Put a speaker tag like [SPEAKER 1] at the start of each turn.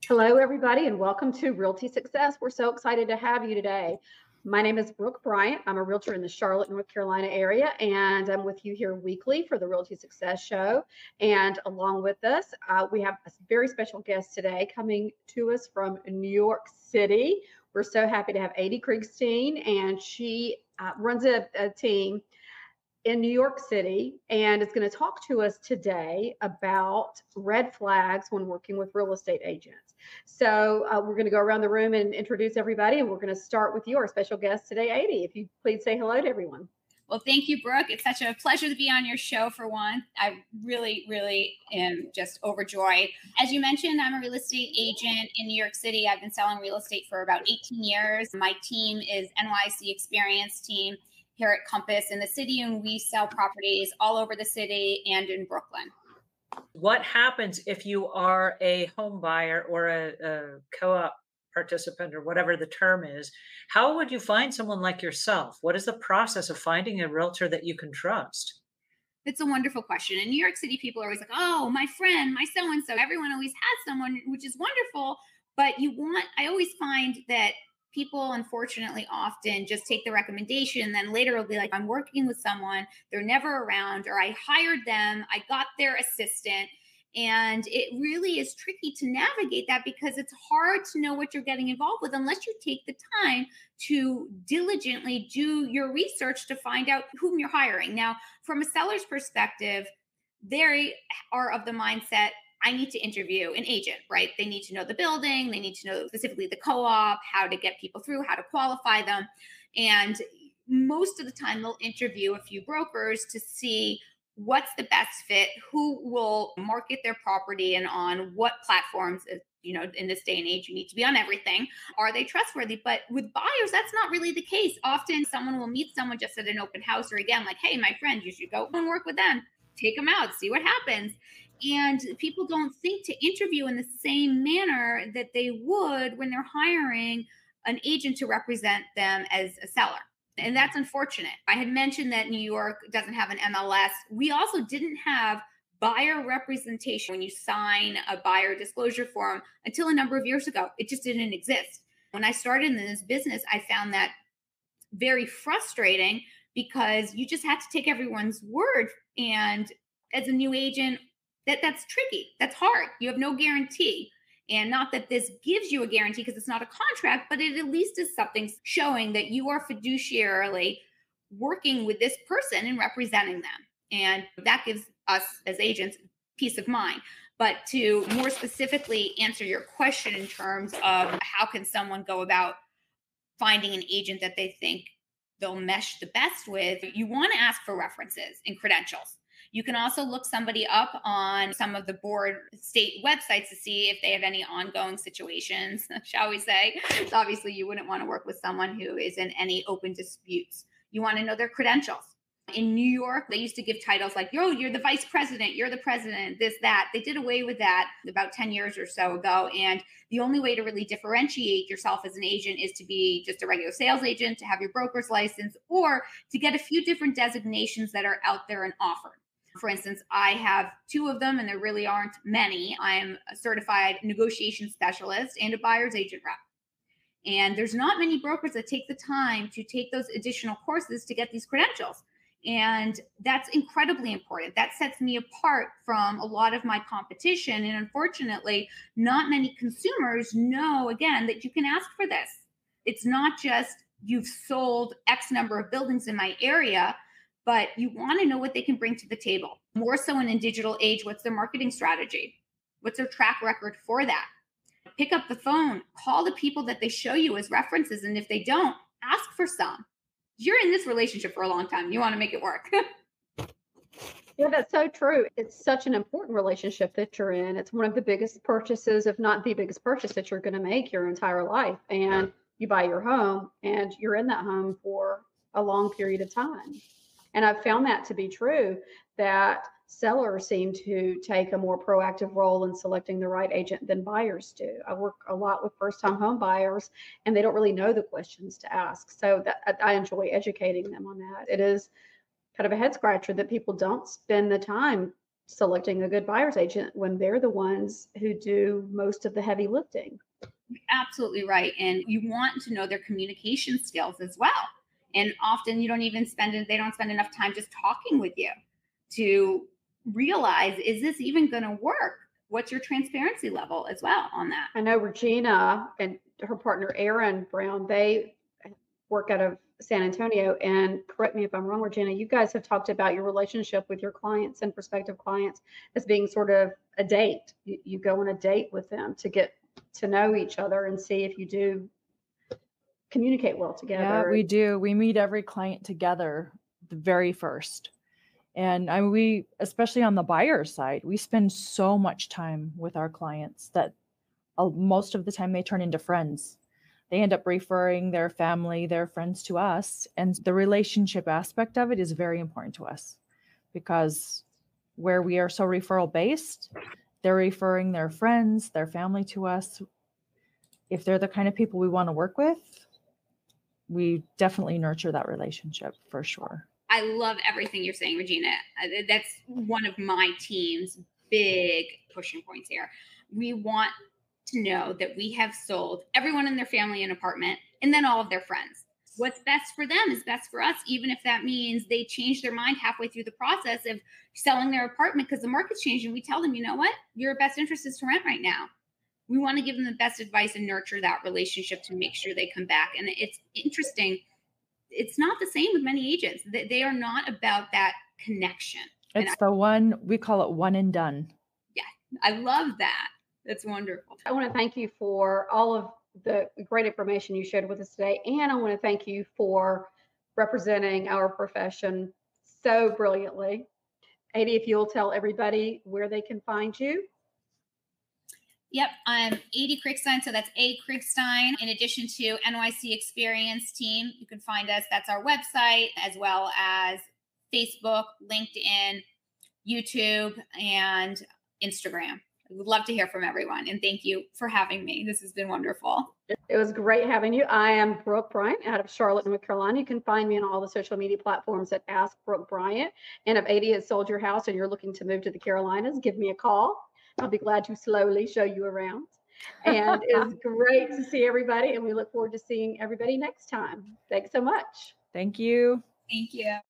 [SPEAKER 1] Hello, everybody, and welcome to Realty Success. We're so excited to have you today. My name is Brooke Bryant. I'm a realtor in the Charlotte, North Carolina area, and I'm with you here weekly for the Realty Success show. And along with us, we have a very special guest today coming to us from New York City. We're so happy to have Adie Kriegstein, and she runs a team in New York City and is going to talk to us today about red flags when working with real estate agents. So we're going to go around the room and introduce everybody, and we're going to start with you, our special guest today, Adie. If you please say hello to everyone.
[SPEAKER 2] Well, thank you, Brooke. It's such a pleasure to be on your show for one. I really am just overjoyed. As you mentioned, I'm a real estate agent in New York City. I've been selling real estate for about 18 years. My team is NYC experienced team here at Compass in the city, and we sell properties all over the city and in Brooklyn.
[SPEAKER 3] What happens if you are a home buyer or a co-op participant or whatever the term is? How would you find someone like yourself? What is the process of finding a realtor that you can trust?
[SPEAKER 2] It's a wonderful question. In New York City, people are always like, oh, my friend, my so-and-so. Everyone always has someone, which is wonderful. But I always find that people, unfortunately, often just take the recommendation. And then later will be like, I'm working with someone, they're never around, or I hired them, I got their assistant. And it really is tricky to navigate that because it's hard to know what you're getting involved with unless you take the time to diligently do your research to find out whom you're hiring. Now, from a seller's perspective, they are of the mindset, I need to interview an agent, right? They need to know the building. They need to know specifically the co-op, how to get people through, how to qualify them. And most of the time they'll interview a few brokers to see what's the best fit, who will market their property and on what platforms. In this day and age, you need to be on everything. Are they trustworthy? But with buyers, that's not really the case. Often someone will meet someone just at an open house, or again, like, hey, my friend, you should go and work with them. Take them out, see what happens. And people don't think to interview in the same manner that they would when they're hiring an agent to represent them as a seller. And that's unfortunate. I had mentioned that New York doesn't have an MLS. We also didn't have buyer representation when you sign a buyer disclosure form until a number of years ago. It just didn't exist. When I started in this business, I found that very frustrating because you just had to take everyone's word. And as a new agent, that's tricky. That's hard. You have no guarantee. And not that this gives you a guarantee because it's not a contract, but it at least is something showing that you are fiduciarily working with this person and representing them. And that gives us as agents peace of mind. But to more specifically answer your question in terms of how can someone go about finding an agent that they think they'll mesh the best with, you want to ask for references and credentials. You can also look somebody up on some of the board state websites to see if they have any ongoing situations, shall we say. So obviously, you wouldn't want to work with someone who is in any open disputes. You want to know their credentials. In New York, they used to give titles like, yo, you're the vice president, you're the president, this, that. They did away with that about 10 years or so ago. And the only way to really differentiate yourself as an agent is to be just a regular sales agent, to have your broker's license, or to get a few different designations that are out there and offered. For instance, I have two of them, and there really aren't many. I am a certified negotiation specialist and a buyer's agent rep. And there's not many brokers that take the time to take those additional courses to get these credentials. And that's incredibly important. That sets me apart from a lot of my competition. And unfortunately, not many consumers know, again, that you can ask for this. It's not just you've sold X number of buildings in my area, but you want to know what they can bring to the table. More so in a digital age, what's their marketing strategy? What's their track record for that? Pick up the phone, call the people that they show you as references. And if they don't, ask for some. You're in this relationship for a long time. You want to make it work.
[SPEAKER 1] Yeah, that's so true. It's such an important relationship that you're in. It's one of the biggest purchases, if not the biggest purchase that you're going to make your entire life. And you buy your home and you're in that home for a long period of time. And I've found that to be true, that sellers seem to take a more proactive role in selecting the right agent than buyers do. I work a lot with first-time home buyers, and they don't really know the questions to ask. So that I enjoy educating them on that. It is kind of a head scratcher that people don't spend the time selecting a good buyer's agent when they're the ones who do most of the heavy lifting.
[SPEAKER 2] Absolutely right. And you want to know their communication skills as well. And often you don't even they don't spend enough time just talking with you to realize, is this even going to work? What's your transparency level as well on that?
[SPEAKER 1] I know Regina and her partner Aaron Brown, they work out of San Antonio. And correct me if I'm wrong, Regina, you guys have talked about your relationship with your clients and prospective clients as being sort of a date. You go on a date with them to get to know each other and see if you do communicate well together.
[SPEAKER 4] Yeah, we do. We meet every client together the very first. And we, especially on the buyer side, we spend so much time with our clients that most of the time they turn into friends. They end up referring their family, their friends to us. And the relationship aspect of it is very important to us because where we are so referral based, they're referring their friends, their family to us. If they're the kind of people we want to work with, we definitely nurture that relationship for sure.
[SPEAKER 2] I love everything you're saying, Regina. That's one of my team's big pushing points here. We want to know that we have sold everyone in their family an apartment and then all of their friends. What's best for them is best for us, even if that means they change their mind halfway through the process of selling their apartment because the market's changing. We tell them, you know what? Your best interest is to rent right now. We want to give them the best advice and nurture that relationship to make sure they come back. And it's interesting. It's not the same with many agents. They are not about that connection.
[SPEAKER 4] It's the one, we call it one and done.
[SPEAKER 2] Yeah, I love that. That's wonderful.
[SPEAKER 1] I want to thank you for all of the great information you shared with us today. And I want to thank you for representing our profession so brilliantly. Adie, if you'll tell everybody where they can find you.
[SPEAKER 2] Yep, I'm Adie Kriegstein, so that's A Kriegstein. In addition to NYC Experience Team, you can find us. That's our website, as well as Facebook, LinkedIn, YouTube, and Instagram. I would love to hear from everyone, and thank you for having me. This has been wonderful.
[SPEAKER 1] It was great having you. I am Brooke Bryant out of Charlotte, North Carolina. You can find me on all the social media platforms at Ask Brooke Bryant. And if Adie has sold your house and you're looking to move to the Carolinas, give me a call. I'll be glad to slowly show you around. And it's great to see everybody. And we look forward to seeing everybody next time. Thanks so much.
[SPEAKER 4] Thank you.
[SPEAKER 2] Thank you.